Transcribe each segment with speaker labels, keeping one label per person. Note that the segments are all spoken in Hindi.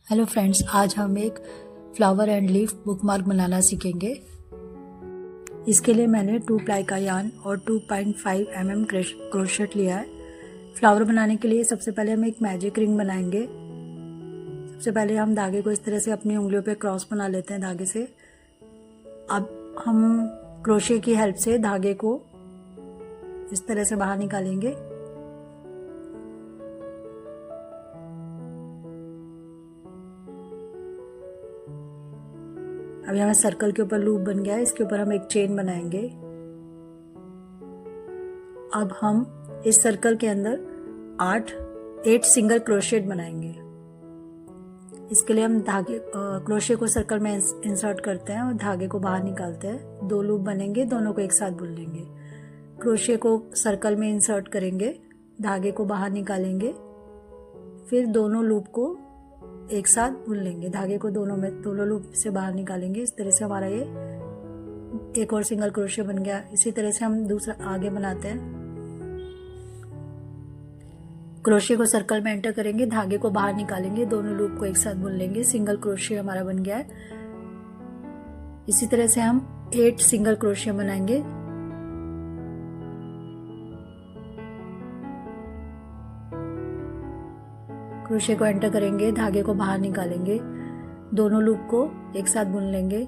Speaker 1: हेलो फ्रेंड्स, आज हम एक फ्लावर एंड लीफ बुकमार्क बनाना सीखेंगे। इसके लिए मैंने 2 प्लाई का यार्न और 2.5 mm क्रोशेट लिया है। फ्लावर बनाने के लिए सबसे पहले हम एक मैजिक रिंग बनाएंगे। सबसे पहले हम धागे को इस तरह से अपनी उंगलियों पे क्रॉस बना लेते हैं धागे से। अब हम क्रोशे की हेल्प से धागे को इस तरह से बाहर निकालेंगे। अभी हमें सर्कल के ऊपर लूप बन गया है, इसके ऊपर हम एक चेन बनाएंगे। अब हम इस सर्कल के अंदर 8 सिंगल क्रोशेट बनाएंगे। इसके लिए हम धागे क्रोशे को सर्कल में इंसर्ट करते हैं और धागे को बाहर निकालते हैं। 2 लूप बनेंगे, दोनों को एक साथ बुन लेंगे। क्रोशे को सर्कल में इंसर्ट करेंगे, धागे को बाहर निकालेंगे, फिर दोनों लूप को एक साथ बुन लेंगे। धागे को दोनों लूप से बाहर निकालेंगे। इस तरह से हमारा ये एक और सिंगल क्रोशे बन गया। इसी तरह से हम दूसरा आगे बनाते हैं। क्रोशे को सर्कल में एंटर करेंगे, धागे को बाहर निकालेंगे, दोनों लूप को एक साथ बुन लेंगे। सिंगल क्रोशे हमारा बन गया है। इसी तरह से हम 8 सिंगल क्रोशे बनाएंगे। क्रोशे को एंटर करेंगे, धागे को बाहर निकालेंगे, दोनों लूप को एक साथ बुन लेंगे।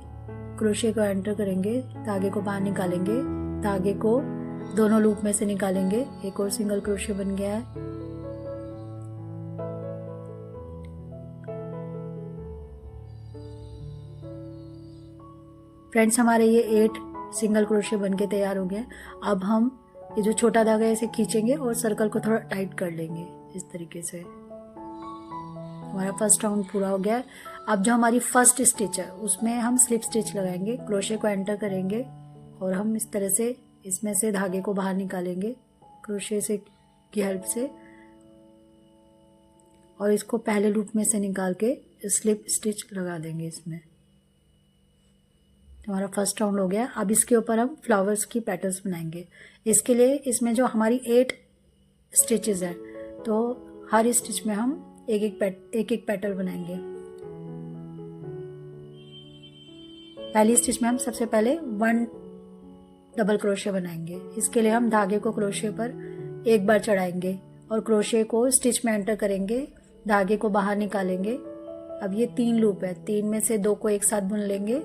Speaker 1: क्रोशे को एंटर करेंगे, धागे को बाहर निकालेंगे, धागे को दोनों लूप में से निकालेंगे। एक और सिंगल क्रोशे बन गया है। फ्रेंड्स, हमारे ये 8 सिंगल क्रोशे बन के तैयार हो गए। अब हम ये जो छोटा धागा है इसे खींचेंगे और सर्कल को थोड़ा टाइट कर लेंगे इस तरीके से। हमारा फर्स्ट राउंड पूरा हो गया है। अब जो हमारी फर्स्ट स्टिच है उसमें हम स्लिप स्टिच लगाएंगे। क्रोशे को एंटर करेंगे और हम इस तरह से इसमें से धागे को बाहर निकालेंगे क्रोशे से की हेल्प से, और इसको पहले लूप में से निकाल के स्लिप स्टिच लगा देंगे इसमें। हमारा फर्स्ट राउंड हो गया। अब इसके ऊपर हम फ्लावर्स की पेटल्स बनाएंगे। इसके लिए इसमें जो हमारी 8 स्टिचेस हैं, तो हर स्टिच में हम एक एक पेटल बनाएंगे। पहली स्टिच में हम सबसे पहले 1 डबल क्रोशे बनाएंगे। इसके लिए हम धागे को क्रोशे पर एक बार चढ़ाएंगे और क्रोशे को स्टिच में एंटर करेंगे, धागे को बाहर निकालेंगे। अब ये 3 लूप है, 3 में से 2 को एक साथ बुन लेंगे।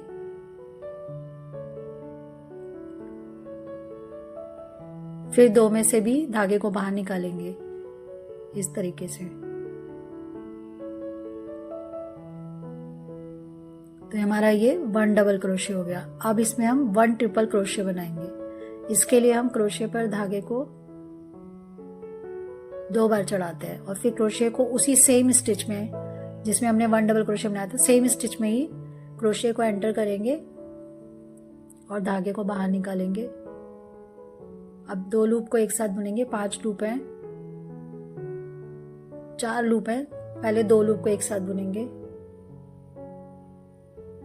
Speaker 1: फिर 2 में से भी धागे को बाहर निकालेंगे इस तरीके से। तो हमारा ये 1 डबल क्रोशे हो गया। अब इसमें हम 1 ट्रिपल क्रोशे बनाएंगे। इसके लिए हम क्रोशे पर धागे को 2 बार चढ़ाते हैं और फिर क्रोशे को उसी सेम स्टिच में जिसमें हमने 1 डबल क्रोशे बनाया था, सेम स्टिच में ही क्रोशे को एंटर करेंगे और धागे को बाहर निकालेंगे। अब 2 लूप को एक साथ बुनेंगे। 5 लूप हैं, 4 लूप हैं। पहले 2 लूप को एक साथ बुनेंगे,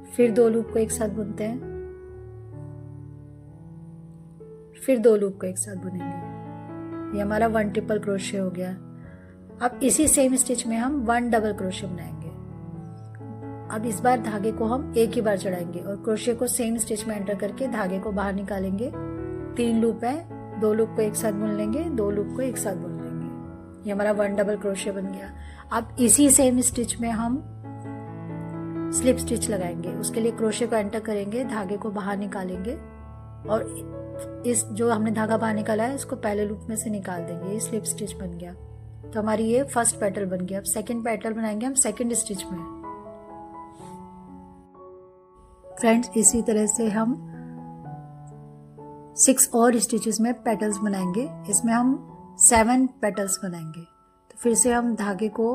Speaker 1: फिर 2 लूप को एक साथ बुनते हैं, फिर 2 लूप को एक साथ बुनेंगे। ये हमारा 1 ट्रिपल क्रोशे हो गया। अब इसी सेम स्टिच में हम 1 डबल क्रोशे बनाएंगे। अब इस बार धागे को हम एक ही बार चढ़ाएंगे और क्रोशे को सेम स्टिच में एंटर करके धागे को बाहर निकालेंगे। 3 लूप है, 2 लूप को एक साथ बुन लेंगे, 2 लूप को एक साथ बुन लेंगे। ये हमारा 1 डबल क्रोशे बन गया। अब इसी सेम स्टिच में हम स्लिप स्टिच लगाएंगे। उसके लिए क्रोशे को एंटर करेंगे, धागे को बाहर निकालेंगे और इस जो हमने धागा बाहर निकाला है इसको पहले लूप में से निकाल देंगे। ये स्लिप स्टिच बन गया। तो हमारी ये फर्स्ट पेटल बन गया। अब सेकंड पेटल बनाएंगे हम सेकंड स्टिच में। फ्रेंड्स, इसी तरह से हम 6 और स्टिचेस में पेटल्स बनाएंगे। इसमें हम 7 पेटल्स बनाएंगे। तो फिर से हम धागे को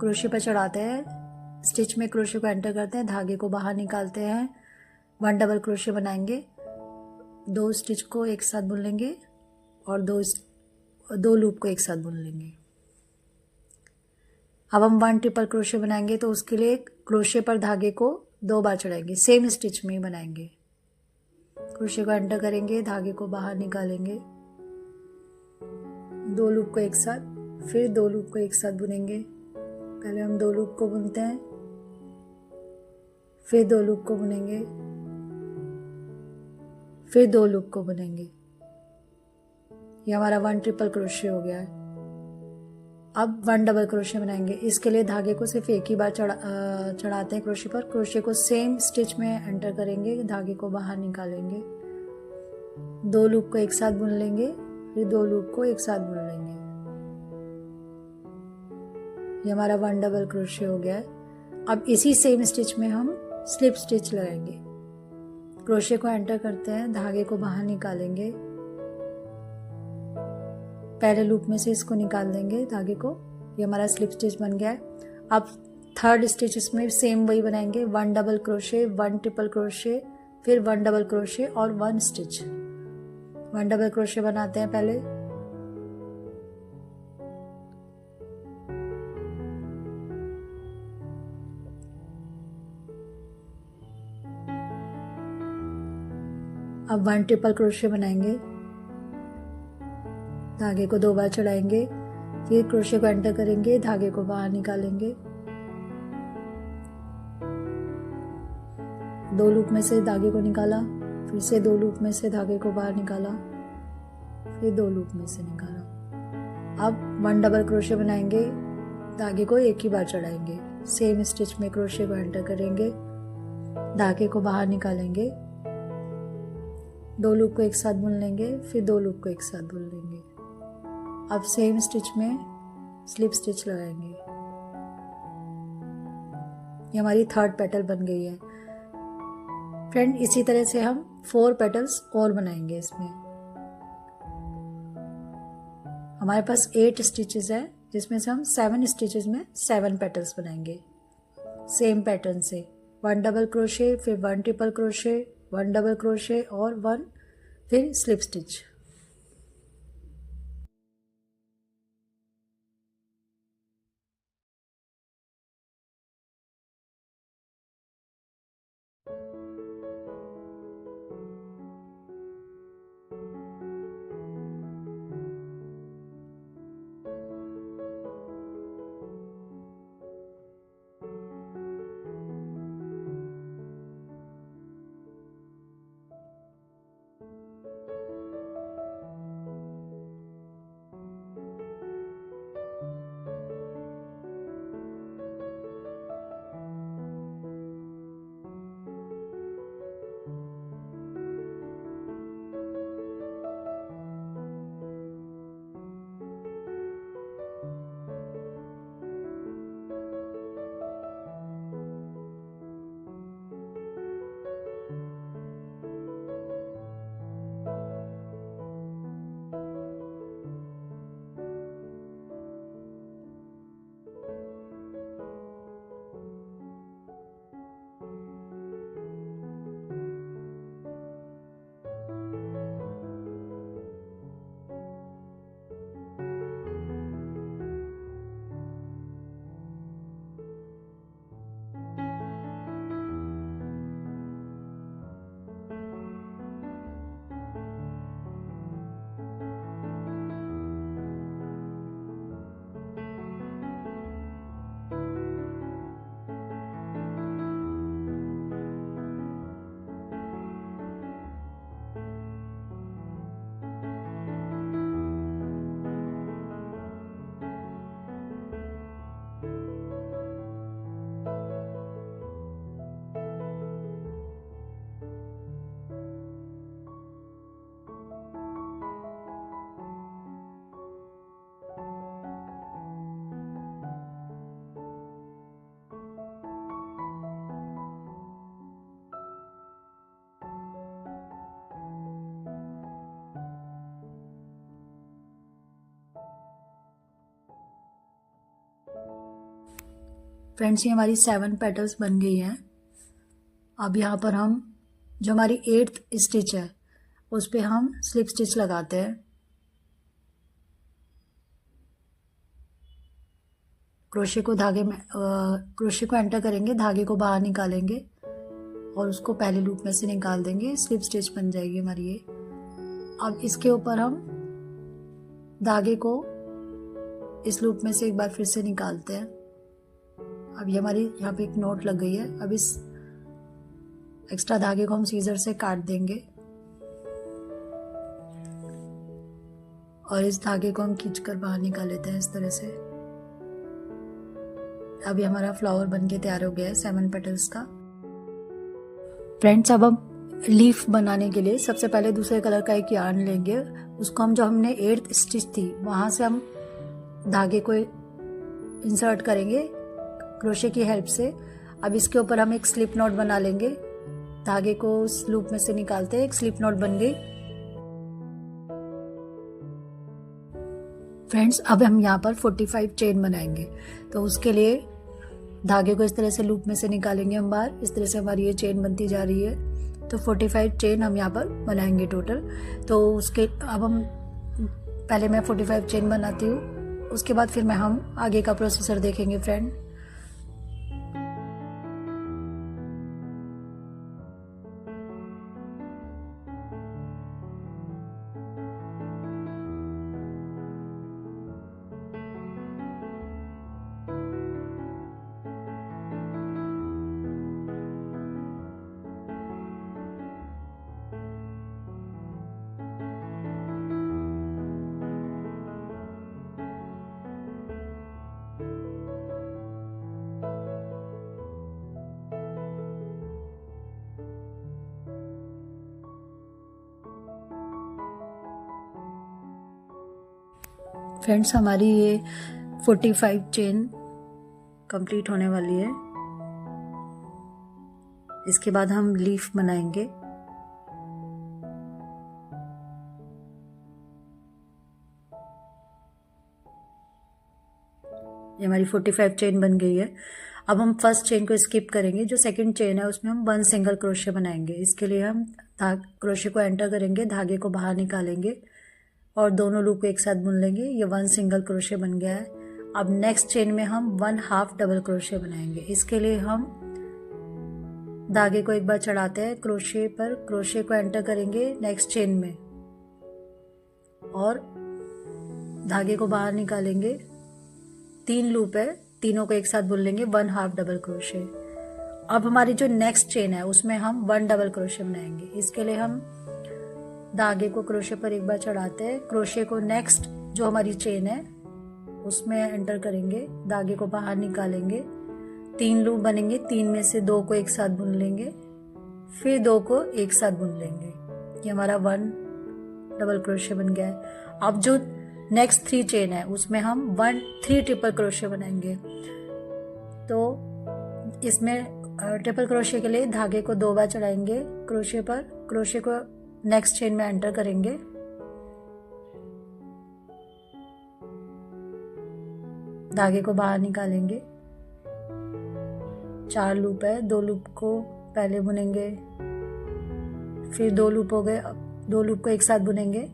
Speaker 1: क्रोशे पर चढ़ाते हैं, स्टिच में क्रोशे को एंटर करते हैं, धागे को बाहर निकालते हैं, 1 डबल क्रोशे बनाएंगे, 2 स्टिच को एक साथ बुन लेंगे और 2 लूप को एक साथ बुन लेंगे। अब हम 1 ट्रिपल क्रोशे बनाएंगे। तो उसके लिए क्रोशे पर धागे को 2 बार चढ़ाएंगे, सेम स्टिच में ही बनाएंगे। क्रोशे को एंटर करेंगे, धागे को बाहर निकालेंगे, 2 लूप को एक साथ, फिर 2 लूप को एक साथ बुनेंगे। पहले हम 2 लूप को बुनते हैं, फिर 2 लूप को बुनेंगे, फिर 2 लूप को बुनेंगे। ये हमारा 1 ट्रिपल क्रोशे हो गया है। अब 1 डबल क्रोशे बनाएंगे। इसके लिए धागे को सिर्फ एक ही बार चढ़ाते हैं क्रोशे पर। क्रोशे को सेम स्टिच में एंटर करेंगे, धागे को बाहर निकालेंगे, 2 लूप को एक साथ बुन लेंगे, फिर 2 लूप को एक साथ बुन लेंगे। ये हमारा 1 डबल क्रोशे हो गया है। अब इसी सेम स्टिच में हम स्लिप स्टिच लगाएंगे। क्रोशे को एंटर करते हैं, धागे को बाहर निकालेंगे, पहले लूप में से इसको निकाल देंगे धागे को। ये हमारा स्लिप स्टिच बन गया है। अब 3rd स्टिच इसमें सेम वही बनाएंगे, 1 डबल क्रोशे, 1 ट्रिपल क्रोशे, फिर 1 डबल क्रोशे और 1 स्टिच। 1 डबल क्रोशे बनाते हैं पहले, अब 1 ट्रिपल क्रोशे बनाएंगे, धागे को 2 बार चढ़ाएंगे, फिर क्रोशे को एंटर करेंगे, धागे को बाहर निकालेंगे, 2 लूप में से धागे को निकाला, फिर से 2 लूप में से धागे को बाहर निकाला, फिर 2 लूप में से निकाला। अब 1 डबल क्रोशे बनाएंगे, धागे को एक ही बार चढ़ाएंगे, सेम स्टिच में क्रोशे को एंटर करेंगे, धागे को बाहर निकालेंगे, 2 लूप को एक साथ बुन लेंगे, फिर 2 लूप को एक साथ बुन लेंगे। अब सेम स्टिच में स्लिप स्टिच लगाएंगे। ये हमारी 3rd पेटल बन गई है। फ्रेंड, इसी तरह से हम 4 पेटल्स और बनाएंगे। इसमें हमारे पास 8 स्टिचेस है, जिसमें से हम 7 स्टिचेस में 7 पेटल्स बनाएंगे सेम पैटर्न से। 1 डबल क्रोशे, फिर 1 ट्रिपल क्रोशे, 1 डबल क्रोशे और 1 फिर स्लिप स्टिच। फ्रेंड्स, ये हमारी 7 पेटल्स बन गई हैं। अब यहाँ पर हम जो हमारी 8th स्टिच है उस पे हम स्लिप स्टिच लगाते हैं। क्रोशे को क्रोशे को एंटर करेंगे, धागे को बाहर निकालेंगे और उसको पहले लूप में से निकाल देंगे, स्लिप स्टिच बन जाएगी हमारी ये। अब इसके ऊपर हम धागे को इस लूप में से एक बार फिर से निकालते हैं। अब ये हमारी यहाँ पे एक नोट लग गई है। अब इस एक्स्ट्रा धागे को हम सीजर से काट देंगे और इस धागे को हम खींचकर बाहर निकाल लेते हैं इस तरह से। अभी हमारा फ्लावर बनके तैयार हो गया है 7 पेटल्स का। फ्रेंड्स, अब हम लीफ बनाने के लिए सबसे पहले दूसरे कलर का एक यार्न लेंगे। उसको हम जो हमने 8th स्टिच थी वहां से हम धागे को इंसर्ट करेंगे क्रोशे की हेल्प से। अब इसके ऊपर हम एक स्लिप नॉट बना लेंगे। धागे को उस लूप में से निकालते हैं, एक स्लिप नॉट बन गई। फ्रेंड्स, अब हम यहाँ पर 45 चेन बनाएंगे। तो उसके लिए धागे को इस तरह से लूप में से निकालेंगे हम बाहर। इस तरह से हमारी ये चेन बनती जा रही है। तो 45 चेन हम यहाँ पर बनाएंगे टोटल। तो उसके अब हम पहले मैं 45 चेन बनाती हूँ, उसके बाद फिर हम आगे का प्रोसीजर देखेंगे फ्रेंड। फ्रेंड्स, हमारी ये 45 चेन कंप्लीट होने वाली है। इसके बाद हम लीफ बनाएंगे। ये हमारी 45 चेन बन गई है। अब हम फर्स्ट चेन को स्किप करेंगे। जो सेकंड चेन है उसमें हम 1 सिंगल क्रोशे बनाएंगे। इसके लिए हम क्रोशे को एंटर करेंगे, धागे को बाहर निकालेंगे और दोनों लूप को एक साथ बुन लेंगे। ये 1 सिंगल क्रोशे बन गया है। अब नेक्स्ट चेन में हम 1/2 डबल क्रोशे बनाएंगे। इसके लिए हम धागे को एक बार चढ़ाते हैं क्रोशे पर, क्रोशे को एंटर करेंगे नेक्स्ट चेन में और धागे को बाहर निकालेंगे। 3 लूप है, तीनों को एक साथ बुन लेंगे 1/2 डबल क्रोशे। अब हमारी जो नेक्स्ट चेन है उसमें हम 1 डबल क्रोशे बनाएंगे। इसके लिए हम धागे को क्रोशे पर एक बार चढ़ाते हैं, क्रोशे को नेक्स्ट जो हमारी चेन है उसमें एंटर करेंगे, धागे को बाहर निकालेंगे। 3 लूप बनेंगे, 3 में से 2 को एक साथ बुन लेंगे, फिर 2 को एक साथ बुन लेंगे। ये हमारा 1 डबल क्रोशे बन गया है। अब जो नेक्स्ट 3 चेन है उसमें हम 3 ट्रिपल क्रोशे बनाएंगे। तो इसमें ट्रिपल क्रोशे के लिए धागे को 2 बार चढ़ाएंगे क्रोशे पर, क्रोशे को नेक्स्ट चेन में एंटर करेंगे, धागे को बाहर निकालेंगे। 4 लूप है, 2 लूप को पहले बुनेंगे, फिर 2 लूप हो गए, 2 लूप को एक साथ बुनेंगे,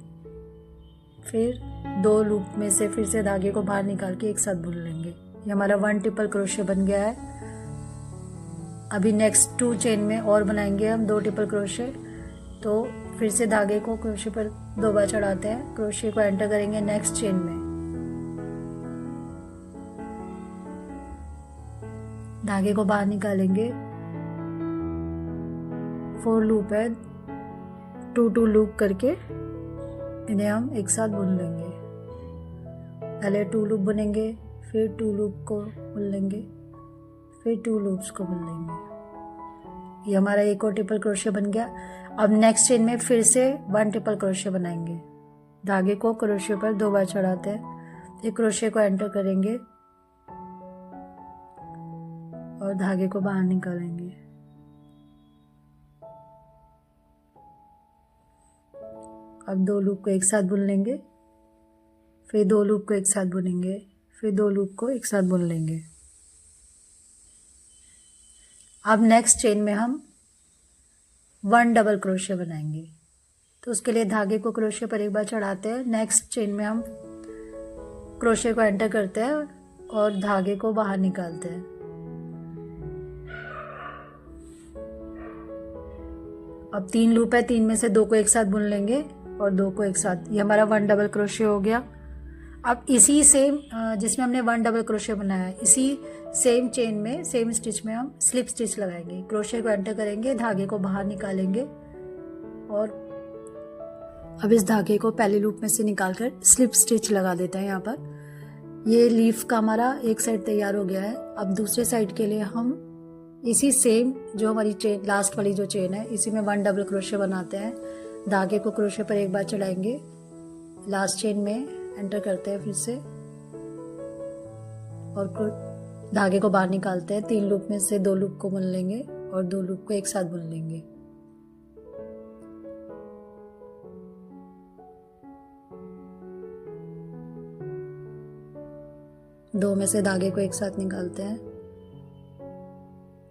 Speaker 1: फिर 2 लूप में से फिर से धागे को बाहर निकाल के एक साथ बुन लेंगे। ये हमारा 1 ट्रिपल क्रोशे बन गया है। अभी नेक्स्ट 2 चेन में और बनाएंगे हम 2 ट्रिपल क्रोशे। तो फिर से धागे को क्रोशे पर 2 बार चढ़ाते हैं, क्रोशे को एंटर करेंगे नेक्स्ट चेन में, धागे को बाहर निकालेंगे। 4 लूप है, 2 लूप करके इन्हें हम एक साथ बुन लेंगे। पहले 2 लूप बुनेंगे, फिर 2 लूप को बुन लेंगे, फिर 2 लूप्स को बुन लेंगे। ये हमारा एक और ट्रिपल क्रोशे बन गया। अब नेक्स्ट चेन में फिर से 1 ट्रिपल क्रोशे बनाएंगे। धागे को क्रोशे पर 2 बार चढ़ाते हैं, फिर क्रोशे को एंटर करेंगे और धागे को बाहर निकालेंगे। अब 2 लूप को एक साथ बुन लेंगे, फिर 2 लूप को एक साथ बुनेंगे, फिर 2 लूप को एक साथ बुन लेंगे। अब नेक्स्ट चेन में हम 1 डबल क्रोशे बनाएंगे। तो उसके लिए धागे को क्रोशे पर एक बार चढ़ाते हैं, नेक्स्ट चेन में हम क्रोशे को एंटर करते हैं और धागे को बाहर निकालते हैं। अब 3 लूप है, 3 में से 2 को एक साथ बुन लेंगे और 2 को एक साथ। ये हमारा 1 डबल क्रोशे हो गया। अब इसी सेम जिसमें हमने 1 डबल क्रोशे बनाया है, इसी सेम चेन में, सेम स्टिच में हम स्लिप स्टिच लगाएंगे। क्रोशे को एंटर करेंगे, धागे को बाहर निकालेंगे और अब इस धागे को पहले लूप में से निकालकर स्लिप स्टिच लगा देते हैं। यहाँ पर ये लीफ का हमारा एक साइड तैयार हो गया है। अब दूसरे साइड के लिए हम इसी सेम जो हमारी चेन, लास्ट वाली जो चेन है, इसी में 1 डबल क्रोशे बनाते हैं। धागे को क्रोशे पर एक बार चढ़ाएंगे, लास्ट चेन में एंटर करते हैं फिर से और धागे को बाहर निकालते हैं। 3 लूप में से 2 लूप को बुन लेंगे और 2 लूप को एक साथ बुन लेंगे। दो में से धागे को एक साथ निकालते हैं।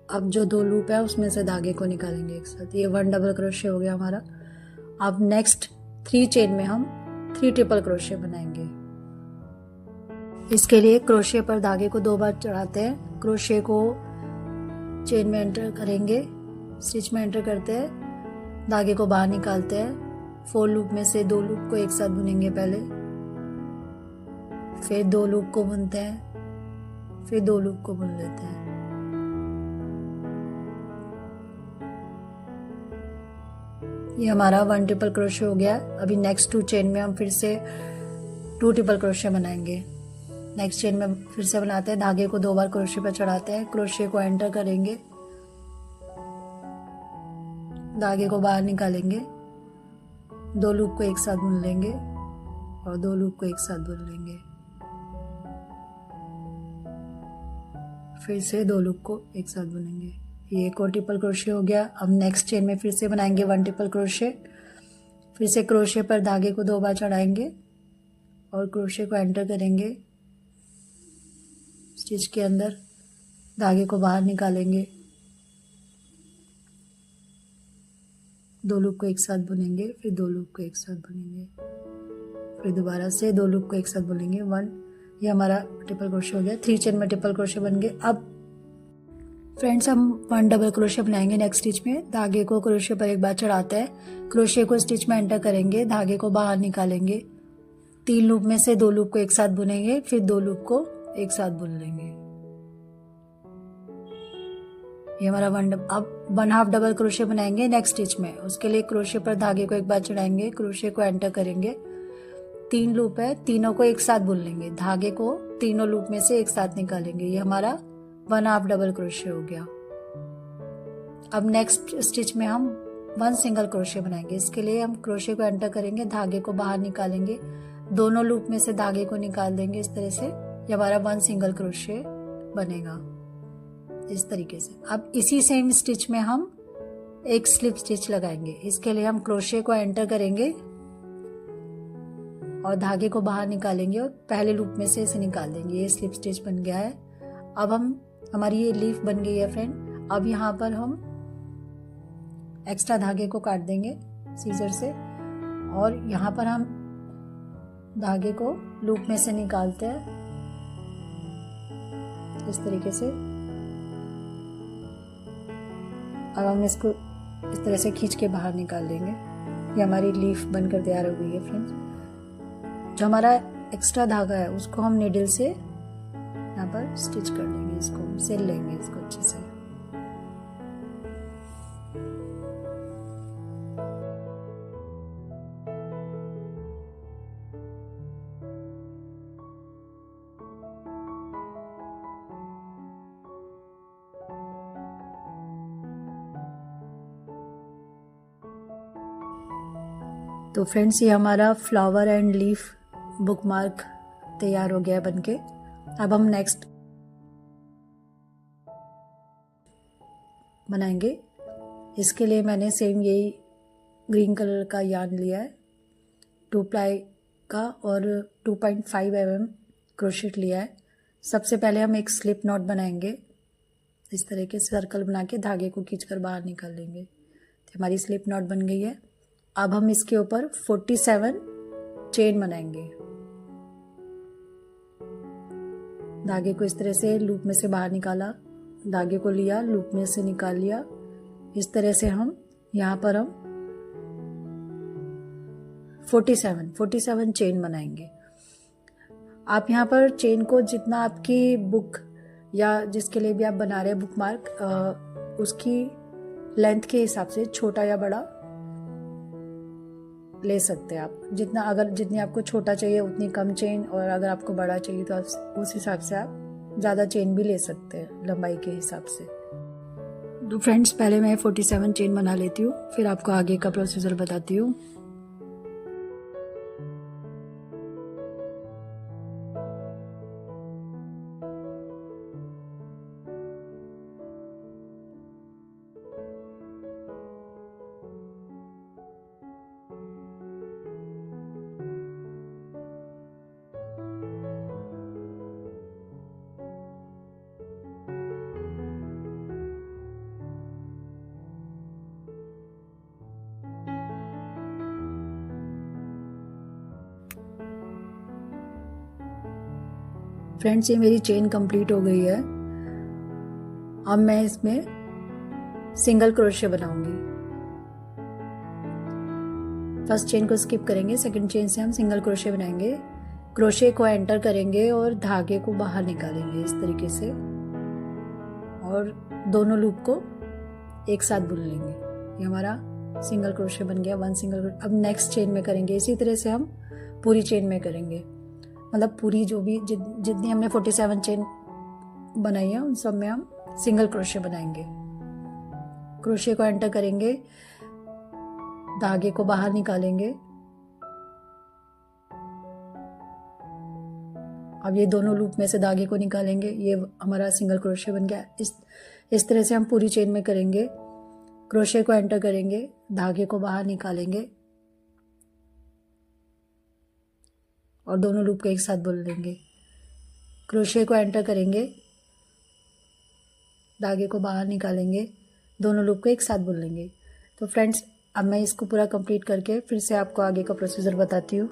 Speaker 1: अब जो 2 लूप है उसमें से धागे को निकालेंगे एक साथ। ये 1 डबल क्रोशे हो गया हमारा। अब नेक्स्ट 3 चेन में हम 3 ट्रिपल क्रोशे बनाएंगे। इसके लिए क्रोशे पर धागे को 2 बार चढ़ाते हैं, क्रोशे को चेन में एंटर करेंगे, स्टिच में एंटर करते हैं, धागे को बाहर निकालते हैं। 4 लूप में से 2 लूप को एक साथ बुनेंगे पहले, फिर 2 लूप को बुनते हैं, फिर 2 लूप को बुन लेते हैं। ये हमारा 1 ट्रिपल क्रोशे हो गया। अभी नेक्स्ट 2 चेन में हम फिर से 2 ट्रिपल क्रोशे बनाएंगे। नेक्स्ट चेन में फिर से बनाते हैं, धागे को 2 बार क्रोशे पर चढ़ाते हैं, क्रोशे को एंटर करेंगे, धागे को बाहर निकालेंगे, 2 लूप को एक साथ बुन लेंगे और 2 लूप को एक साथ बुन लेंगे, फिर से 2 लूप को एक साथ बुनेंगे। ये एक और ट्रिपल क्रोशे हो गया। अब नेक्स्ट चेन में फिर से बनाएंगे 1 ट्रिपल क्रोशे। फिर से क्रोशे पर धागे को 2 बार चढ़ाएंगे और क्रोशे को एंटर करेंगे, स्टिच के अंदर धागे को बाहर निकालेंगे, 2 लूप को एक साथ बुनेंगे, फिर 2 लूप को एक साथ बुनेंगे, फिर दोबारा से 2 लूप को एक साथ बुनेंगे। 1, ये हमारा ट्रिपल क्रोशे हो गया। 3 चेन में ट्रिपल क्रोशे बन गए। अब फ्रेंड्स हम 1 डबल क्रोशे बनाएंगे नेक्स्ट स्टिच में। धागे को क्रोशे पर एक बार चढ़ाते हैं, क्रोशे को स्टिच में एंटर करेंगे, धागे को बाहर निकालेंगे, 3 लूप में से 2 लूप को एक साथ बुनेंगे, फिर 2 लूप को एक साथ बुन लेंगे। ये हमारा अब 1/2 डबल क्रोशे बनाएंगे नेक्स्ट स्टिच में। उसके लिए क्रोशे पर धागे को एक बार चढ़ाएंगे, क्रोशे को एंटर करेंगे, 3 लूप है, तीनों को एक साथ बुन लेंगे, धागे को तीनों लूप में से एक साथ निकालेंगे। ये हमारा 1/2 डबल क्रोशे हो गया। अब नेक्स्ट स्टिच में हम 1 सिंगल क्रोशे बनाएंगे। इसके लिए हम क्रोशे को एंटर करेंगे, धागे को बाहर निकालेंगे, दोनों लूप में से धागे को निकाल देंगे। इस तरह से ये हमारा 1 सिंगल क्रोशे बनेगा इस तरीके से। अब इसी सेम स्टिच में हम एक स्लिप स्टिच लगाएंगे। इसके लिए हम क्रोशे को एंटर करेंगे और धागे को बाहर निकालेंगे और पहले लूप में से इसे निकाल देंगे। ये स्लिप स्टिच बन गया है। अब हमारी ये लीफ बन गई है फ्रेंड। अब यहाँ पर हम एक्स्ट्रा धागे को काट देंगे सीजर से और यहाँ पर हम धागे को लूप में से निकालते हैं इस तरीके से। अब हम इसको इस तरह से खींच के बाहर निकाल लेंगे। ये हमारी लीफ बनकर तैयार हो गई है फ्रेंड्स। जो हमारा एक्स्ट्रा धागा है उसको हम नीडल से यहाँ पर स्टिच कर लेंगे, इसको सिल लेंगे इसको अच्छे से। तो फ्रेंड्स ये हमारा फ्लावर एंड लीफ बुकमार्क तैयार हो गया है बनके। अब हम नेक्स्ट बनाएंगे। इसके लिए मैंने सेम यही ग्रीन कलर का यार्न लिया है 2 प्लाई का और 2.5 mm क्रोशेट लिया है। सबसे पहले हम एक स्लिप नॉट बनाएंगे। इस तरह के सर्कल बना के धागे को खींचकर बाहर निकाल लेंगे। तो हमारी स्लिप नॉट बन गई है। अब हम इसके ऊपर 47 चेन बनाएंगे। धागे को इस तरह से लूप में से बाहर निकाला, धागे को लिया, लूप में से निकाल लिया। इस तरह से हम यहाँ पर हम 47 चेन बनाएंगे। आप यहाँ पर चेन को जितना आपकी बुक या जिसके लिए भी आप बना रहे हैं बुक मार्क, उसकी लेंथ के हिसाब से छोटा या बड़ा ले सकते हैं आप। जितनी आपको छोटा चाहिए उतनी कम चेन, और अगर आपको बड़ा चाहिए तो उस हिसाब से आप ज़्यादा चेन भी ले सकते हैं लंबाई के हिसाब से। तो फ्रेंड्स, पहले मैं 47 चेन बना लेती हूँ, फिर आपको आगे का प्रोसीजर बताती हूँ। फ्रेंड्स, ये मेरी चेन कंप्लीट हो गई है। अब मैं इसमें सिंगल क्रोशे बनाऊंगी। फर्स्ट चेन को स्किप करेंगे, सेकंड चेन से हम सिंगल क्रोशे बनाएंगे। क्रोशे को एंटर करेंगे और धागे को बाहर निकालेंगे इस तरीके से, और दोनों लूप को एक साथ बुन लेंगे। ये हमारा सिंगल क्रोशे बन गया, 1 सिंगल। अब नेक्स्ट चेन में करेंगे इसी तरह से, हम पूरी चेन में करेंगे, मतलब पूरी जो भी जितनी हमने 47 चेन बनाई है उन सब में हम सिंगल क्रोशे बनाएंगे। क्रोशे को एंटर करेंगे, धागे को बाहर निकालेंगे। अब ये दोनों लूप में से धागे को निकालेंगे, ये हमारा सिंगल क्रोशे बन गया। इस तरह से हम पूरी चेन में करेंगे। क्रोशे को एंटर करेंगे, धागे को बाहर निकालेंगे और दोनों लूप को एक साथ बुन लेंगे। क्रोशे को एंटर करेंगे, धागे को बाहर निकालेंगे, दोनों लूप को एक साथ बुन लेंगे। तो फ्रेंड्स, अब मैं इसको पूरा कंप्लीट करके फिर से आपको आगे का प्रोसीजर बताती हूँ।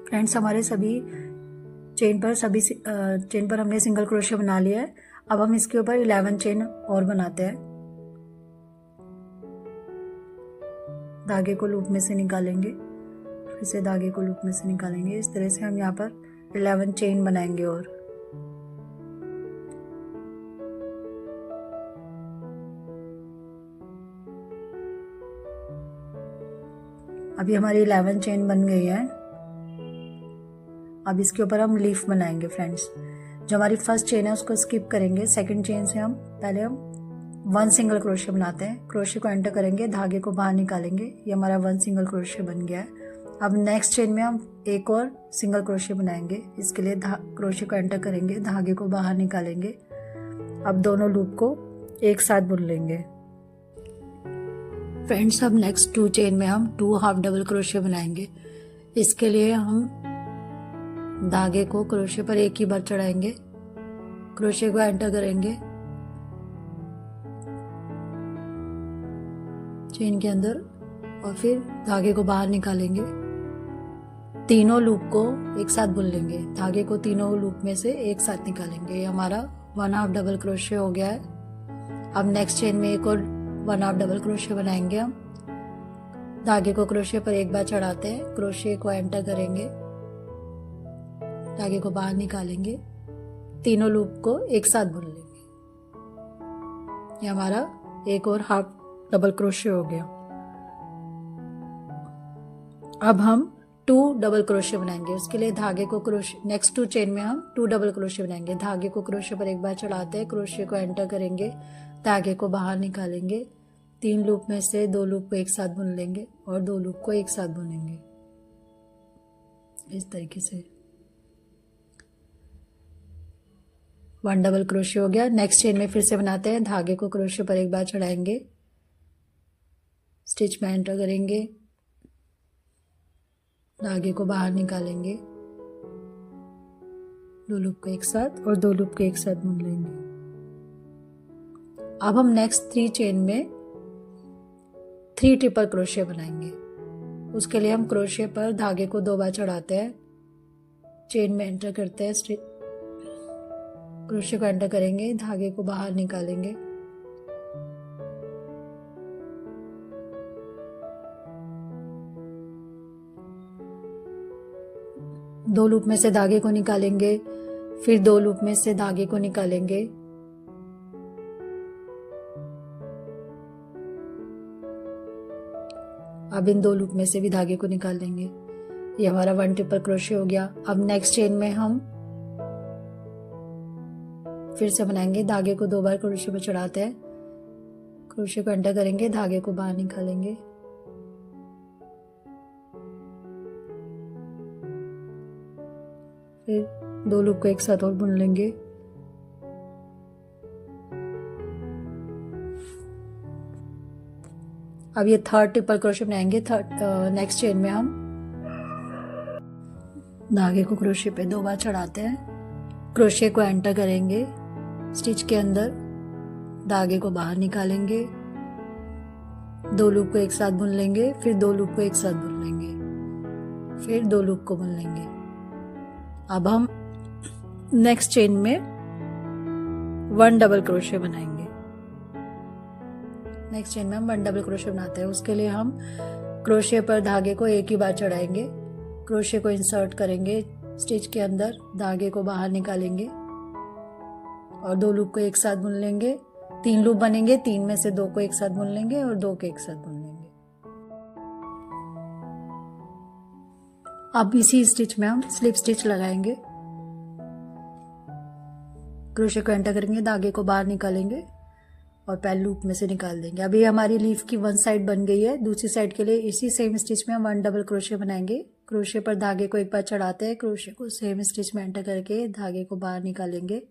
Speaker 1: फ्रेंड्स, हमारे सभी चेन पर हमने सिंगल क्रोशे बना लिया है। अब हम इसके ऊपर 11 चेन और बनाते हैं। धागे को लूप में से निकालेंगे, फिर से धागे को लूप में से निकालेंगे। इस तरह से हम यहाँ पर 11 चेन बनाएंगे। और अभी हमारी 11 चेन बन गई है। अब इसके ऊपर हम लीफ बनाएंगे फ्रेंड्स। जो हमारी फर्स्ट चेन है उसको स्किप करेंगे। सेकंड चेन से हम पहले 1 सिंगल क्रोशे बनाते हैं। क्रोशे को एंटर करेंगे, धागे को बाहर निकालेंगे। ये हमारा 1 सिंगल क्रोशे बन गया है। अब नेक्स्ट चेन में हम एक और सिंगल क्रोशे बनाएंगे। इसके लिए क्रोशे को एंटर करेंगे, धागे को बाहर निकालेंगे। अब दोनों लूप को एक साथ बुन लेंगे। फ्रेंड्स, अब नेक्स्ट 2 चेन में हम 2 हाफ डबल क्रोशे बनाएंगे। इसके लिए हम धागे को क्रोशे पर एक ही बार चढ़ाएंगे, क्रोशे को एंटर करेंगे चेन के अंदर और फिर धागे को बाहर निकालेंगे। तीनों लूप को एक साथ बुन लेंगे। धागे को तीनों लूप में से एक साथ निकालेंगे। ये हमारा 1 हाफ डबल क्रोशे हो गया है। अब नेक्स्ट चेन में एक और 1 हाफ डबल क्रोशे बनाएंगे। हम धागे को क्रोशे पर एक बार चढ़ाते हैं, क्रोशे को एंटर करेंगे, धागे को बाहर निकालेंगे, तीनों लूप को एक साथ बुन लेंगे। ये हमारा एक और हाफ डबल क्रोशे हो गया। अब हम 2 डबल क्रोशे बनाएंगे। उसके लिए धागे को क्रोशे नेक्स्ट 2 चेन में हम 2 डबल क्रोशे बनाएंगे। धागे को क्रोशे पर एक बार चढ़ाते हैं, क्रोशे को एंटर करेंगे, धागे को बाहर निकालेंगे, 3 लूप में से 2 लूप को एक साथ बुन लेंगे और 2 लूप को एक साथ बुनेंगे इस तरीके से। 1 डबल क्रोशे हो गया। नेक्स्ट चेन में फिर से बनाते हैं। धागे को क्रोशे पर एक बार चढ़ाएंगे, स्टिच में एंटर करेंगे, धागे को बाहर निकालेंगे, 2 लूप को एक साथ और 2 लूप को एक साथ बुन लेंगे। अब हम नेक्स्ट 3 चेन में 3 ट्रिपल क्रोशे बनाएंगे। उसके लिए हम क्रोशे पर धागे को 2 बार चढ़ाते हैं, चेन में एंटर करते हैं, क्रोशे को एंटर करेंगे, धागे को बाहर निकालेंगे, दो लूप में से धागे को निकालेंगे, फिर 2 लूप में से धागे को निकालेंगे, अब इन 2 लूप में से भी धागे को निकाल लेंगे। ये हमारा 1 ट्रिपल क्रोशे हो गया। अब नेक्स्ट चेन में हम फिर से बनाएंगे। धागे को 2 बार क्रोशे पर चढ़ाते हैं, क्रोशे को एंटर करेंगे, धागे को बाहर निकालेंगे, फिर 2 लूप को एक साथ और बुन लेंगे। अब ये 3rd ट्रिपल क्रोशे बनाएंगे। नेक्स्ट चेन में हम धागे को क्रोशे पे 2 बार चढ़ाते हैं, क्रोशे को एंटर करेंगे, स्टिच के अंदर धागे को बाहर निकालेंगे, 2 लूप को एक साथ बुन लेंगे, फिर 2 लूप को एक साथ बुन लेंगे, फिर 2 लूप को बुन लेंगे। अब हम नेक्स्ट चेन में 1 डबल क्रोशे बनाएंगे। नेक्स्ट चेन में हम 1 डबल क्रोशे बनाते हैं। उसके लिए हम क्रोशे पर धागे को एक ही बार चढ़ाएंगे, क्रोशे को इंसर्ट करेंगे, स्टिच के अंदर धागे को बाहर निकालेंगे और 2 लूप को एक साथ बुन लेंगे। 3 लूप बनेंगे, 3 में से 2 को एक साथ बुन लेंगे और 2 को एक साथ बुन लेंगे। अब इसी स्टिच में हम स्लिप स्टिच लगाएंगे, क्रोशे को एंटर करेंगे, धागे को बाहर निकालेंगे और पहले लूप में से निकाल देंगे। अभी हमारी लीफ की 1 साइड बन गई है। दूसरी साइड के लिए इसी सेम स्टिच में हम 1 डबल क्रोशे बनाएंगे। क्रोशे पर धागे को एक बार चढ़ाते हैं, क्रोशे को सेम स्टिच में एंटर करके धागे को बाहर निकालेंगे,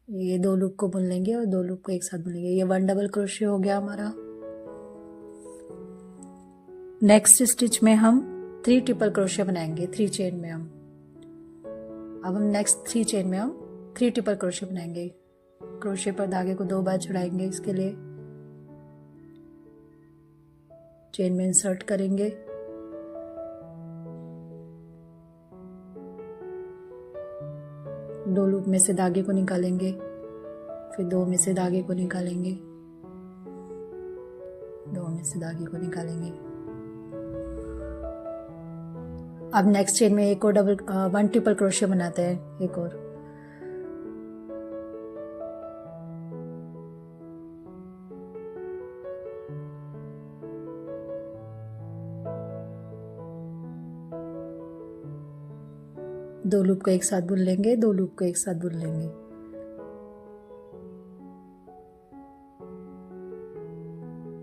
Speaker 1: ये 2 लूप को बुन लेंगे और 2 लूप को एक साथ बुनेंगे। ये 1 डबल क्रोशे हो गया हमारा। नेक्स्ट स्टिच में हम 3 ट्रिपल क्रोशे बनाएंगे 3 चेन में हम। अब हम नेक्स्ट 3 चेन में हम 3 ट्रिपल क्रोशे बनाएंगे। क्रोशे पर धागे को 2 बार चढ़ाएंगे, इसके लिए चेन में इंसर्ट करेंगे, दो लूप में से धागे को निकालेंगे, फिर 2 में से धागे को निकालेंगे, 2 में से धागे को निकालेंगे। अब नेक्स्ट चेन में एक और वन ट्रिपल क्रोशिया बनाते हैं, एक और। दो लूप को एक साथ बुन लेंगे, दो लूप को एक साथ बुन लेंगे।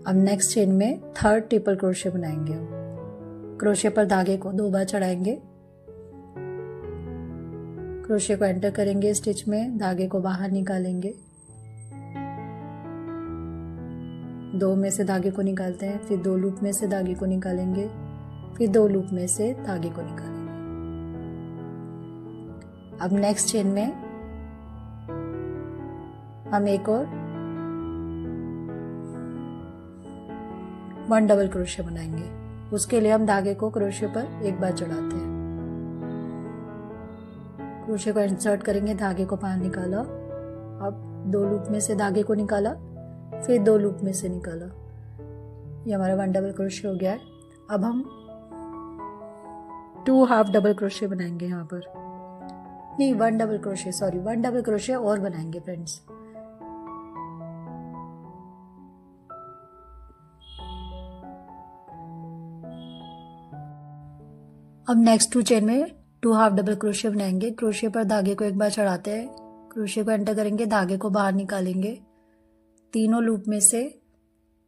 Speaker 1: अब नेक्स्ट चेन में थर्ड ट्रिपल क्रोशिया बनाएंगे हम। क्रोशिया पर धागे को 2 बार चढ़ाएंगे, क्रोशिया को एंटर करेंगे स्टिच में, धागे को बाहर निकालेंगे, 2 में से धागे को निकालते हैं, फिर 2 लूप में से धागे को निकालेंगे, फिर 2 लूप में से धागे को निकालेंगे। अब नेक्स्ट चेन में हम एक और 1 डबल क्रोशिया बनाएंगे। उसके लिए हम धागे को क्रोशिया पर एक बार चढ़ाते हैं, क्रोशिया को इंसर्ट करेंगे, धागे को बाहर निकाला, अब 2 लूप में से धागे को निकाला, फिर 2 लूप में से निकाला, ये हमारा 1 डबल क्रोशिया हो गया है। अब हम 2 हाफ डबल क्रोशिया बनाएंगे यहाँ पर, नहीं 1 double crochet, sorry 1 double crochet और बनाएंगे फ्रेंड्स। अब नेक्स्ट 2 चेन में 2 हाफ डबल क्रोशिया बनाएंगे। क्रोशिया पर धागे को एक बार चढ़ाते हैं, क्रोशिया को एंटर करेंगे, धागे को बाहर निकालेंगे, तीनों लूप में से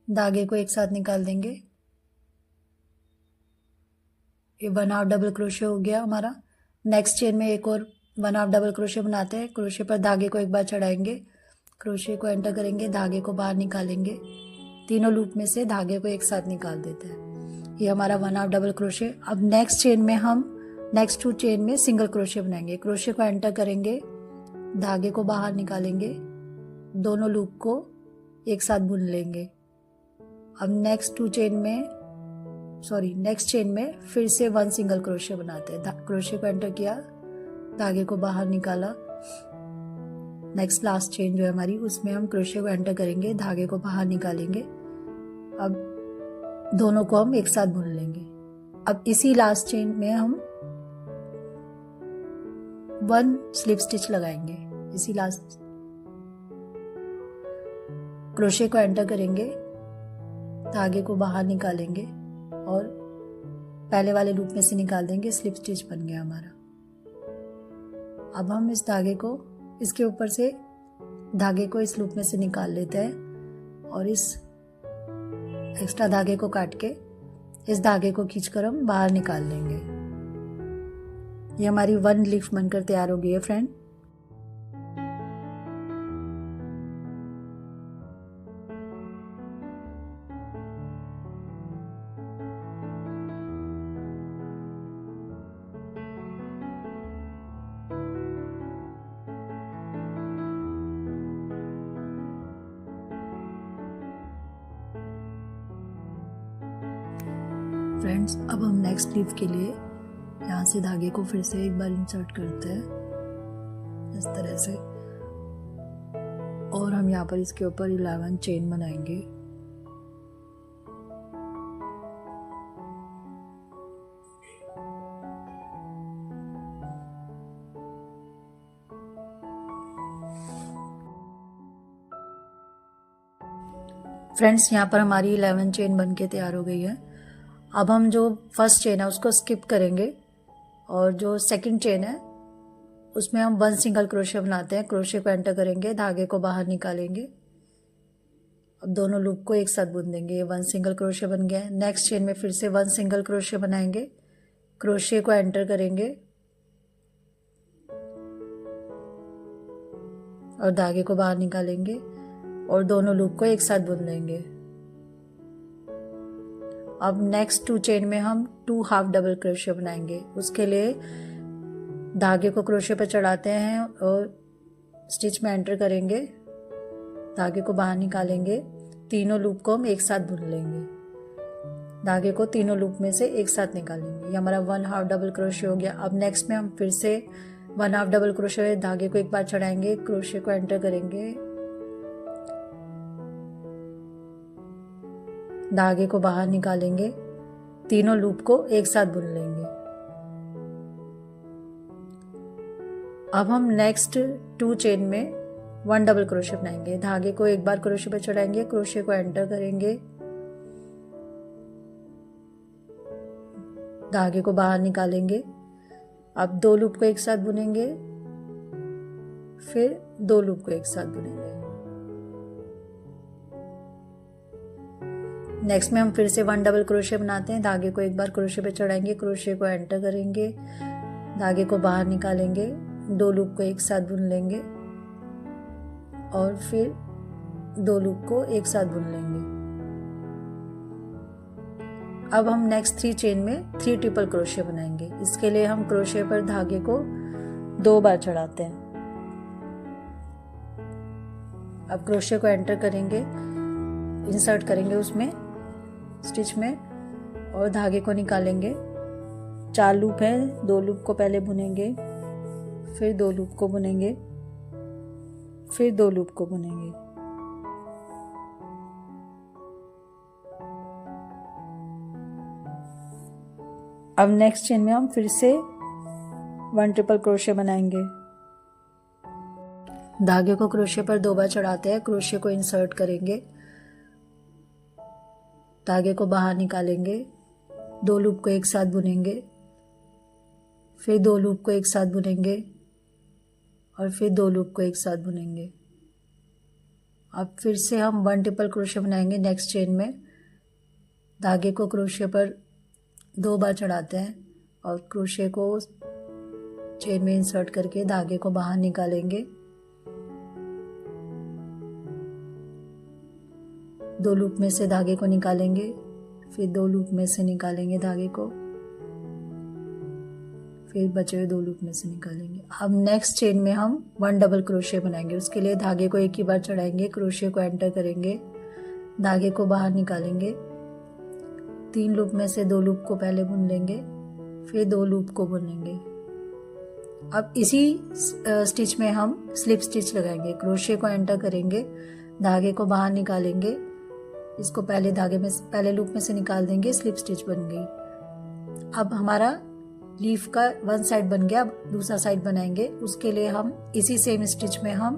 Speaker 1: धागे को एक साथ निकाल देंगे, ये 1 हाफ डबल क्रोशिया हो गया हमारा। नेक्स्ट चेन में एक और 1 हाफ डबल क्रोशिया बनाते हैं। क्रोशिया पर धागे को एक बार चढ़ाएंगे, क्रोशिया को एंटर करेंगे, धागे को बाहर निकालेंगे, तीनों लूप में से धागे को एक साथ निकाल देते हैं, ये हमारा 1 हाफ डबल क्रोशिया। अब नेक्स्ट चेन में हम नेक्स्ट 2 चेन में सिंगल क्रोशिया बनाएंगे। क्रोशिया को एंटर करेंगे, धागे को बाहर निकालेंगे, दोनों लूप को एक साथ बुन लेंगे। अब नेक्स्ट चेन में फिर से 1 सिंगल क्रोशिया बनाते हैं। क्रोशिया को एंटर किया, धागे को बाहर निकाला, नेक्स्ट लास्ट चेन जो है हमारी, उसमें हम क्रोशिया को एंटर करेंगे, धागे को बाहर निकालेंगे, अब दोनों को हम एक साथ बुन लेंगे। अब इसी लास्ट चेन में हम 1 स्लिप स्टिच लगाएंगे। इसी लास्ट क्रोशिया को एंटर करेंगे, धागे को बाहर निकालेंगे और पहले वाले लूप में से निकाल देंगे, स्लिप स्टिच बन गया हमारा। अब हम इस धागे को इसके ऊपर से धागे को इस लूप में से निकाल लेते हैं और इस एक्स्ट्रा धागे को काट के इस धागे को खींचकर हम बाहर निकाल लेंगे। ये हमारी 1 लीफ बनकर तैयार हो गई है फ्रेंड। फ्रेंड्स अब हम नेक्स्ट लीफ के लिए यहाँ से धागे को फिर से एक बार इंसर्ट करते हैं इस तरह से, और हम यहाँ पर इसके ऊपर 11 चेन बनाएंगे। फ्रेंड्स यहाँ पर हमारी 11 चेन बनके तैयार हो गई है। अब हम जो फर्स्ट चेन है उसको स्किप करेंगे और जो सेकंड चेन है उसमें हम 1 सिंगल क्रोशिया बनाते हैं। क्रोशिया को एंटर करेंगे, धागे को बाहर निकालेंगे, अब दोनों लूप को एक साथ बुन देंगे, ये 1 सिंगल क्रोशिया बन गया है। नेक्स्ट चेन में फिर से 1 सिंगल क्रोशिया बनाएंगे, क्रोशिया को एंटर करेंगे और धागे को बाहर निकालेंगे और दोनों लूप को एक साथ बुन लेंगे। अब नेक्स्ट 2 चेन में हम 2 हाफ डबल क्रोशिया बनाएंगे। उसके लिए धागे को क्रोशिया पर चढ़ाते हैं और स्टिच में एंटर करेंगे, धागे को बाहर निकालेंगे, तीनों लूप को हम एक साथ बुन लेंगे, धागे को तीनों लूप में से एक साथ निकालेंगे। ये हमारा 1 हाफ डबल क्रोशिया हो गया। अब नेक्स्ट में हम फिर से 1 हाफ डबल क्रोशिया, धागे को एक बार चढ़ाएंगे, क्रोशिया को एंटर करेंगे, धागे को बाहर निकालेंगे, तीनों लूप को एक साथ बुन लेंगे। अब हम नेक्स्ट 2 चेन में 1 डबल क्रोशे बनाएंगे। धागे को एक बार क्रोशे पर चढ़ाएंगे, क्रोशे को एंटर करेंगे, धागे को बाहर निकालेंगे। अब 2 लूप को एक साथ बुनेंगे, फिर 2 लूप को एक साथ बुनेंगे। नेक्स्ट में हम फिर से 1 डबल क्रोशे बनाते हैं। धागे को एक बार क्रोशे पे चढ़ाएंगे, क्रोशे को एंटर करेंगे, धागे को बाहर निकालेंगे, 2 लूप को एक साथ बुन लेंगे और फिर 2 लूप को एक साथ बुन लेंगे। अब हम नेक्स्ट 3 चेन में 3 ट्रिपल क्रोशे बनाएंगे। इसके लिए हम क्रोशे पर धागे को 2 बार चढ़ाते हैं। अब क्रोशे को एंटर करेंगे, इंसर्ट करेंगे उसमें स्टिच में और धागे को निकालेंगे। 4 लूप है, 2 लूप को पहले बुनेंगे, फिर 2 लूप को बुनेंगे, फिर 2 लूप को बुनेंगे। अब नेक्स्ट चेन में हम फिर से 1 ट्रिपल क्रोशे बनाएंगे। धागे को क्रोशे पर 2 बार चढ़ाते हैं, क्रोशे को इंसर्ट करेंगे, धागे को बाहर निकालेंगे, 2 लूप को एक साथ बुनेंगे, फिर 2 लूप को एक साथ बुनेंगे और फिर 2 लूप को एक साथ बुनेंगे। अब फिर से हम 1 ट्रिपल क्रोशे बनाएंगे नेक्स्ट चेन में। धागे को क्रोशे पर 2 बार चढ़ाते हैं और क्रोशे को चेन में इंसर्ट करके धागे को बाहर निकालेंगे, 2 लूप में से धागे को निकालेंगे, फिर 2 लूप में से निकालेंगे धागे को, फिर बचे हुए 2 लूप में से निकालेंगे। अब नेक्स्ट चेन में हम 1 डबल क्रोशे बनाएंगे। उसके लिए धागे को एक ही बार चढ़ाएंगे, क्रोशे को एंटर करेंगे, धागे को बाहर निकालेंगे, 3 लूप में से 2 लूप को पहले बुन लेंगे, फिर 2 लूप को बुनेंगे। अब इसी स्टिच में हम स्लिप स्टिच लगाएंगे। क्रोशे को एंटर करेंगे, धागे को बाहर निकालेंगे, इसको पहले धागे में पहले लूप में से निकाल देंगे, स्लिप स्टिच बन गई। अब हमारा लीफ का 1 साइड बन गया। अब दूसरा साइड बनाएंगे। उसके लिए हम इसी सेम स्टिच में हम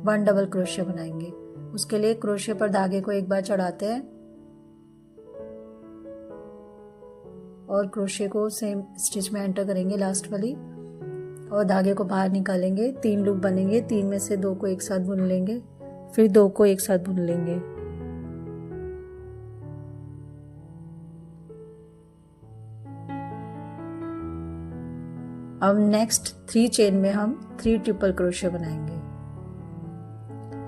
Speaker 1: 1 डबल क्रोशे बनाएंगे। उसके लिए क्रोशे पर धागे को एक बार चढ़ाते हैं और क्रोशे को सेम स्टिच में एंटर करेंगे लास्ट वाली और धागे को बाहर निकालेंगे, 3 लूप बनेंगे, 3 में से 2 को एक साथ बुन लेंगे, फिर 2 को एक साथ बुन लेंगे। अब नेक्स्ट 3 चेन में हम 3 ट्रिपल क्रोशे बनाएंगे।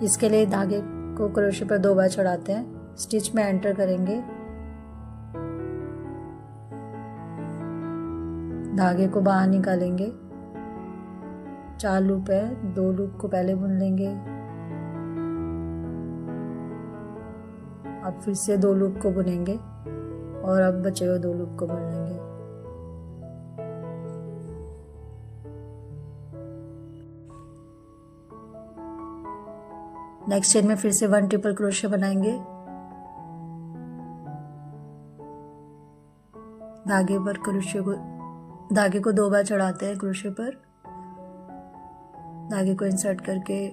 Speaker 1: इसके लिए धागे को क्रोशे पर 2 बार चढ़ाते हैं, स्टिच में एंटर करेंगे, धागे को बाहर निकालेंगे, 4 लूप है, 2 लूप को पहले बुन लेंगे, अब फिर से 2 लूप को बुनेंगे और अब बचे हुए 2 लूप को बुन लेंगे। नेक्स्ट चेन में फिर से 1 ट्रिपल क्रोशे बनाएंगे। धागे को 2 बार चढ़ाते हैं क्रोशे पर, धागे को इंसर्ट करके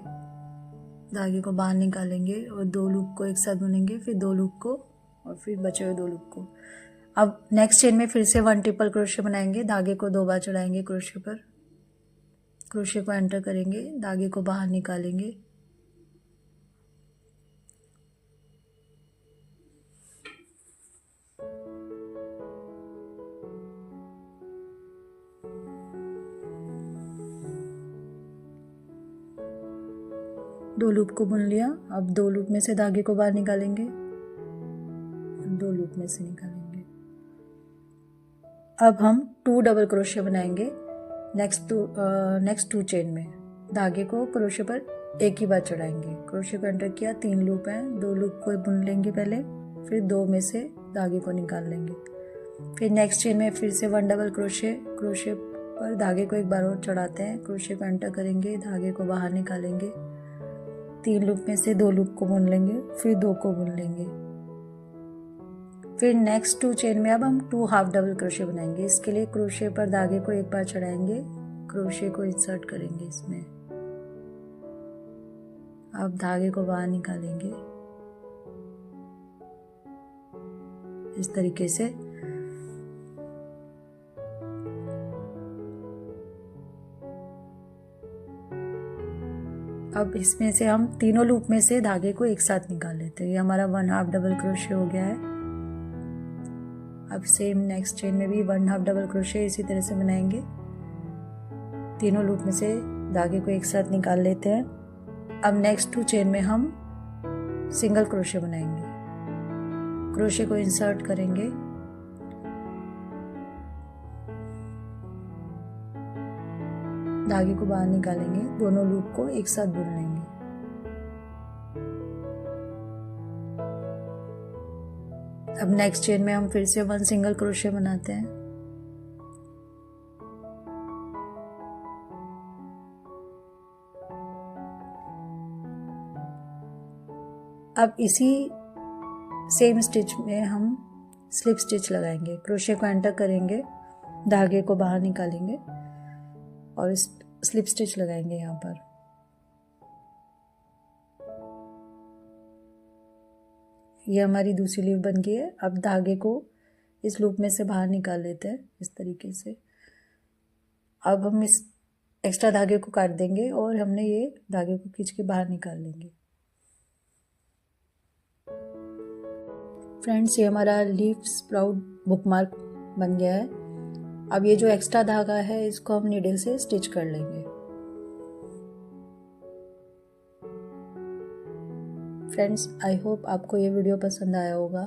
Speaker 1: धागे को बाहर निकालेंगे और 2 लूप को एक साथ बुनेंगे, फिर 2 लूप को और फिर बचे हुए 2 लूप को। अब नेक्स्ट चेन में फिर से 1 ट्रिपल क्रोशे बनाएंगे। धागे को 2 बार चढ़ाएंगे क्रोशे पर, क्रोशे को एंटर करेंगे, धागे को बाहर निकालेंगे, दो लूप को बुन लिया। अब 2 लूप में से धागे को बाहर निकालेंगे, 2 लूप में से निकालेंगे। अब हम 2 डबल क्रोशे बनाएंगे नेक्स्ट 2 चेन में। धागे को क्रोशे पर एक ही बार चढ़ाएंगे, क्रोशे को एंटर किया, 3 लूप हैं, 2 लूप को बुन लेंगे पहले, फिर 2 में से धागे को निकाल लेंगे। फिर नेक्स्ट चेन में फिर से 1 डबल क्रोशे पर धागे को एक बार और चढ़ाते हैं, क्रोशे को एंटर करेंगे, धागे को बाहर निकालेंगे, 3 लूप में से 2 लूप को बुन लेंगे, फिर 2 को बुन लेंगे। फिर नेक्स्ट 2 चेन में अब हम 2 हाफ डबल क्रोशे बनाएंगे। इसके लिए क्रोशे पर धागे को एक बार चढ़ाएंगे, क्रोशे को इंसर्ट करेंगे इसमें। अब धागे को बाहर निकालेंगे इस तरीके से। अब इसमें से हम तीनों लूप में से धागे को एक साथ निकाल लेते हैं। ये हमारा 1 हाफ डबल क्रोशे हो गया है। अब सेम नेक्स्ट चेन में भी 1 हाफ डबल क्रोशे इसी तरह से बनाएंगे। तीनों लूप में से धागे को एक साथ निकाल लेते हैं। अब नेक्स्ट 2 चेन में हम सिंगल क्रोशे बनाएंगे। क्रोशे को इंसर्ट करेंगे, धागे को बाहर निकालेंगे, दोनों लूप को एक साथ बुन लेंगे। अब नेक्स्ट चेन में हम फिर से 1 सिंगल क्रोशे बनाते हैं। अब इसी सेम स्टिच में हम स्लिप स्टिच लगाएंगे। क्रोशे को एंटर करेंगे, धागे को बाहर निकालेंगे और स्लिप स्टिच लगाएंगे यहाँ पर। ये हमारी दूसरी लूप बन गई है। अब धागे को इस लूप में से बाहर निकाल लेते हैं इस तरीके से। अब हम इस एक्स्ट्रा धागे को काट देंगे और हमने ये धागे को खींच के बाहर निकाल लेंगे। फ्रेंड्स, ये हमारा लीफ स्प्राउट बुकमार्क बन गया है। अब ये जो एक्स्ट्रा धागा है इसको हम नीडल से स्टिच कर लेंगे। फ्रेंड्स, आई होप आपको ये वीडियो पसंद आया होगा।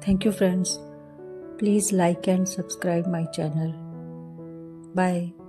Speaker 1: Thank you friends. Please like and subscribe my channel. Bye.